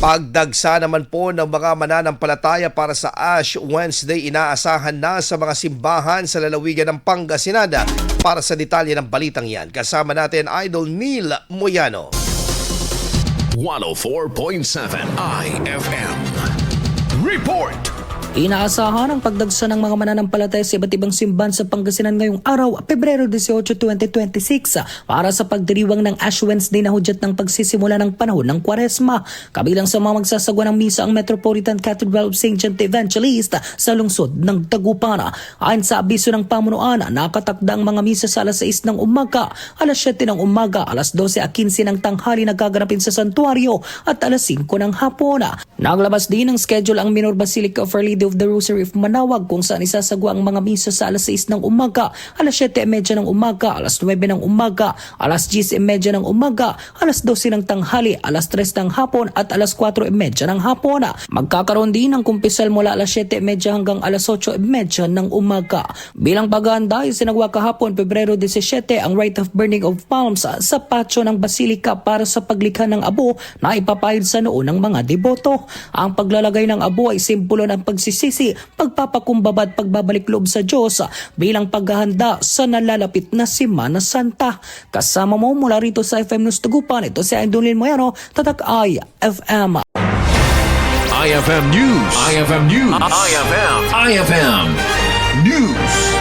Pagdagsa naman po ng mga mananampalataya para sa Ash Wednesday inaasahan na sa mga simbahan sa lalawigan ng Pangasinan. Para sa detalye ng balitang yan, kasama natin Idol Neil Moyano. 104.7 IFM Report. Inaasahan ang pagdagsa ng mga mananampalataya sa iba't ibang simbahan sa Pangasinan ngayong araw, Pebrero 18, 2026 para sa pagdiriwang ng Ash Wednesday na hudyat ng pagsisimula ng panahon ng Kwaresma. Kabilang sa mga magsasagawa ng misa ang Metropolitan Cathedral of St. John the Evangelist sa lungsod ng Dagupan. Ayon sa abiso ng pamunuan, nakatakda ang mga misa sa alas 6 ng umaga, alas 7 ng umaga, alas 12:15 ng tanghali nagaganapin sa santuario at alas 5 ng hapon. Naglabas din ng schedule ang Minor Basilica of Our Lady of the Rosary of Manaoag kung saan isasagwa ang mga misa sa alas 6 ng umaga, alas 7:30 ng umaga, alas 9 ng umaga, alas 10:30 ng umaga, alas 12 ng tanghali, alas 3 ng hapon at alas 4:30 ng hapon. Magkakaroon din ng kumpisal mula alas 7:30 hanggang alas 8:30 ng umaga. Bilang paghahanda, isinagawa kahapon Pebrero 17 ang Rite of Burning of Palms sa patio ng Basilika para sa paglikha ng abo na ipapahid sa noo ng mga deboto. Ang paglalagay ng abo ay simbolo ng pagsisisi, pagpapakumbaba at pagbabalik loob sa Diyos bilang paghahanda sa nalalapit na Semana Santa. Kasama mo mula rito sa FM News Dagupan, ito si Idol Neil Moyano, Tatak IFM. IFM News. IFM News. IFM News.